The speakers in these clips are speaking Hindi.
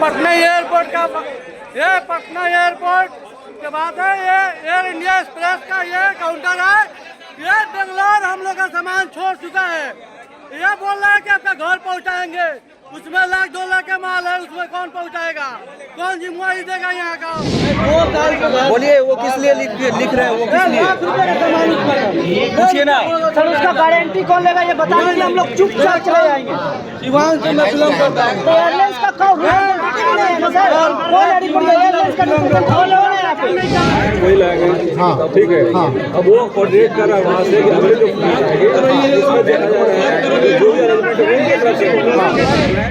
पटना एयरपोर्ट के बाद है ये एयर इंडिया एक्सप्रेस का ये काउंटर है। ये बेंगलोर हम लोग का सामान छोड़ चुका है। ये बोल रहा है कि आपका घर पहुंचाएंगे, उसमें लाख 2 लाख का माल है, उसमें कौन पहुंचाएगा, कौन जिम्मेवारी देगा यहाँ का? बोलिए वो किस लिए लिख रहे हैं, वो किस लिए पूछिए ना सर। उसका गारंटी कौन लेगा ये बता दीजिए, हम लोग चुपचाप चले जाएंगे। एयरलाइंस का कौन वही लाएंगे। हाँ ठीक है। हाँ अब वो कोऑर्डिनेट कर रहा है वहाँ से कि अगले जो फ्लाइट आएगी उसमें देखा जा रहा है जो भी अरेंजमेंट है।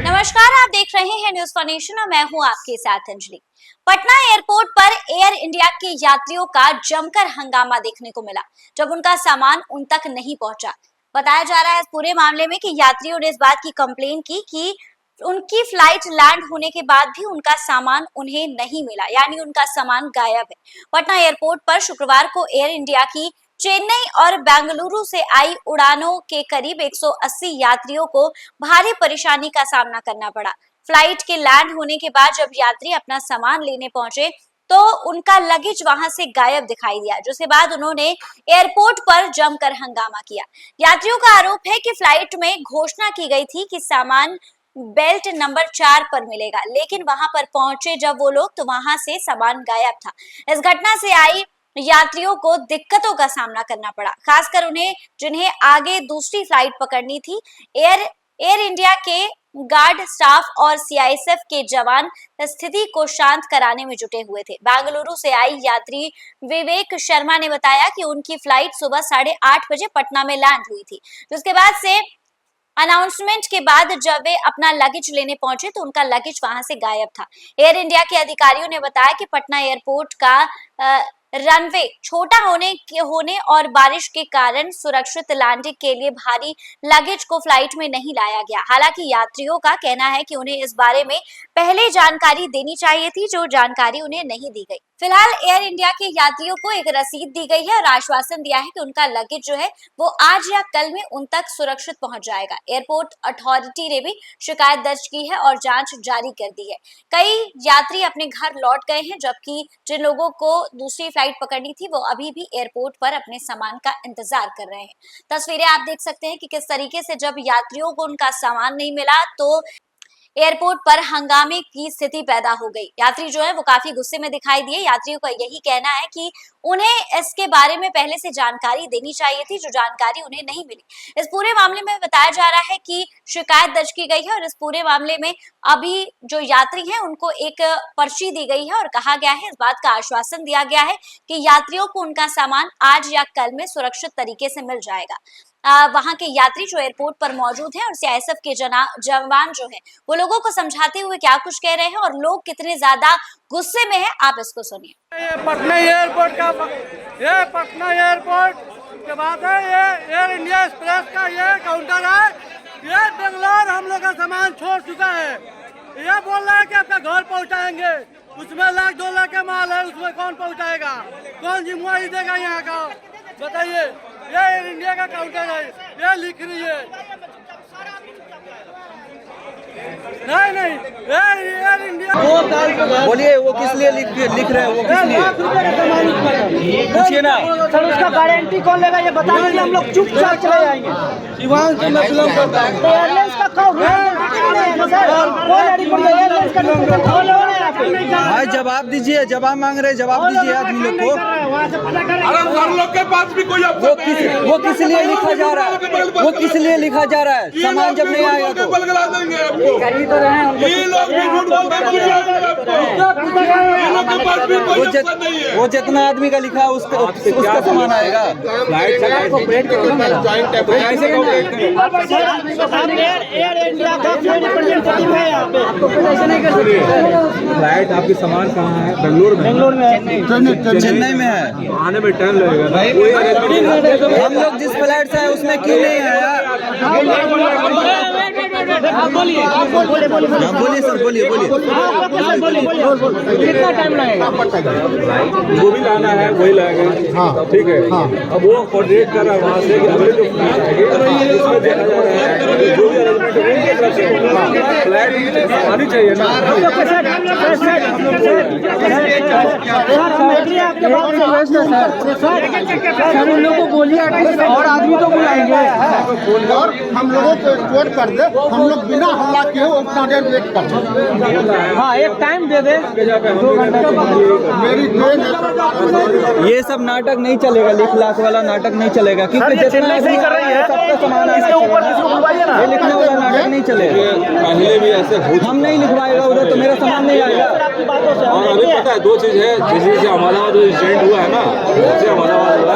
नमस्कार, आप देख रहे हैं न्यूज़ फॉर नेशन और मैं हूं आपके साथ अंजलि। पटना एयरपोर्ट पर एयर इंडिया के यात्रियों का जमकर हंगामा देखने को मिला जब उनका सामान उन तक नहीं पहुंचा। बताया जा रहा है इस पूरे मामले में कि यात्रियों ने इस बात की कंप्लेन की कि उनकी फ्लाइट लैंड होने के बाद भी उनका सामान उन्हें नहीं मिला, यानी उनका सामान गायब है। पटना एयरपोर्ट पर शुक्रवार को एयर इंडिया की चेन्नई और बेंगलुरु से आई उड़ानों के करीब 180 यात्रियों को भारी परेशानी का सामना करना पड़ा। फ्लाइट के लैंड होने के बाद जब यात्री अपना सामान लेने पहुंचे तो उनका लगेज वहां से गायब दिखाई दिया, जिसके बाद उन्होंने एयरपोर्ट पर जमकर हंगामा किया। यात्रियों का आरोप है कि फ्लाइट में घोषणा की गई थी कि सामान बेल्ट नंबर 4 पर मिलेगा, लेकिन वहां पर पहुंचे जब वो लोग तो वहां से सामान गायब था। इस घटना से आई यात्रियों को दिक्कतों का सामना करना पड़ा, खासकर उन्हें जिन्हें आगे दूसरी फ्लाइट पकड़नी थी। एयर इंडिया के गार्ड स्टाफ और सीआईएसएफ के जवान स्थिति को शांत कराने में जुटे हुए थे। बेंगलुरु से आई यात्री विवेक शर्मा ने बताया कि उनकी फ्लाइट सुबह 8:30 बजे पटना में लैंड हुई थी, जिसके बाद से अनाउंसमेंट के बाद जब वे अपना लगेज लेने पहुंचे तो उनका लगेज वहां से गायब था। एयर इंडिया के अधिकारियों ने बताया कि पटना एयरपोर्ट का रनवे छोटा होने और बारिश के कारण सुरक्षित लैंडिंग के लिए भारी लगेज को फ्लाइट में नहीं लाया गया। हालांकि यात्रियों का कहना है कि उन्हें इस बारे में पहले जानकारी देनी चाहिए थी, जो जानकारी उन्हें नहीं दी गई। फिलहाल एयर इंडिया के यात्रियों को एक रसीद दी गई है और आश्वासन दिया है कि उनका लगेज जो है वो आज या कल में उन तक सुरक्षित पहुंच जाएगा। एयरपोर्ट अथॉरिटी ने भी शिकायत दर्ज की है और जांच जारी कर दी है। कई यात्री अपने घर लौट गए हैं, जबकि जिन लोगों को दूसरी फ्लाइट पकड़नी थी वो अभी भी एयरपोर्ट पर अपने सामान का इंतजार कर रहे हैं। तस्वीरें आप देख सकते हैं कि किस तरीके से जब यात्रियों को उनका सामान नहीं मिला तो एयरपोर्ट पर हंगामे की स्थिति पैदा हो गई। यात्री जो है वो काफी गुस्से में दिखाई दिए। यात्रियों का यही कहना है कि उन्हें इसके बारे में पहले से जानकारी देनी चाहिए थी, जो जानकारी उन्हें नहीं मिली। इस पूरे मामले में बताया जा रहा है कि शिकायत दर्ज की गई है और इस पूरे मामले में अभी जो यात्री हैं उनको एक पर्ची दी गई है और कहा गया है, इस बात का आश्वासन दिया गया है कि यात्रियों को उनका सामान आज या कल में सुरक्षित तरीके से मिल जाएगा। वहां के यात्री जो एयरपोर्ट पर मौजूद हैं और सीआईएसएफ के जवान जो हैं वो लोगों को समझाते हुए क्या कुछ कह रहे हैं और लोग कितने ज्यादा गुस्से में हैं, आप इसको सुनिए। पटना एयरपोर्ट के बाद है ये एयर इंडिया एक्सप्रेस का ये काउंटर है। ये बेंगलोर हम लोग का सामान छोड़ चुका है। ये बोल रहा है कि आपका घर पहुंचाएंगे, उसमें लाख 2 लाख का माल है, उसमें कौन पहुंचाएगा, कौन जिम्मेवारी देगा यहाँ का? बताइए। ये एयर इंडिया का काउंटर है, ये लिख रही है। नहीं एयर इंडिया। बोलिए वो किस लिए लिख रहे हैं, वो किस लिए पूछिए ना सर। उसका गारंटी कौन लेगा ये बता दीजिए, हम लोग चुपचाप चले जाएंगे। एयरलाइंस का भाई जवाब दीजिए, जवाब मांग रहे, जवाब दीजिए आदमी लोग को। लोग के पास भी कोई वो किस लिए लिखा जा रहा है, वो किस लिए लिखा जा रहा है? सामान जब नहीं आएगा तो बलगला देंगे आपको। ये लोग भी झूठ बोलते हैं। वो जितना आदमी का लिखा है उसका सामान आएगा। फ्लाइट आपकी सामान कहाँ है? बेंगलोर में चेन्नई में है। आने में टाइम लगेगा। हम लोग जिस फ्लाइट से है उसमें क्यों नहीं है यार? बोलिए बोलिए सर, बोलिए कितना टाइम लगेगा? जो भी लाना है वही लाएंगे। ठीक है। अब वो कोऑर्डिनेट कर रहा है वहाँ से कि अगले जो फ्लैट आएगी उसमें देखा जा रहा है जो भी अरेंजमेंट है उनकी तरफ से होगा। फ्लैट आनी चाहिए ना। सर उन लोगों को बोलिए और आदमी तो बुलाएंगे और हम लोगों को स्टोर कर दे, हम लोग बिना हल्ला किए उतना देर वेट कर दे। हाँ एक टाइम दे दे। मेरी ट्रेन है। ये सब नाटक नहीं चलेगा, लिख लाख वाला नाटक नहीं चलेगा, क्योंकि जितना सही कर रही है सबका सामान इसके ऊपर ये लिखने वाला नाटक नहीं चलेगा। पहले भी ऐसे हो हम नहीं लिखवाएगा उधर तो मेरा सामान नहीं आएगा। और अभी पता है दो चीज है, जिस दिन से अहमदाबाद जो इंसिडेंट हुआ है ना, जब से अहमदाबाद हुआ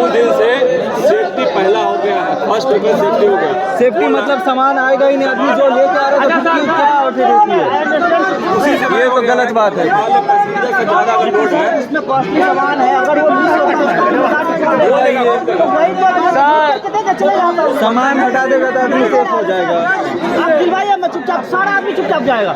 उस दिन से सेफ्टी पहला हो गया है, फर्स्ट पेपर सेफ्टी हो गया। सेफ्टी मतलब सामान आएगा ही नहीं, आदमी जो लेके आ रहा है तो फिर क्या आउटफिट होती है, ये तो गलत बात है। पैसेंजर से ज्यादा अगर लोड है इसमें कॉस्टली सामान है, अगर वो चले जाता सामान हटा देगा तो आदमी सेफ हो जाएगा। आप दिलवाइए, मैं चुपचाप, सारा आदमी चुपचाप जाएगा।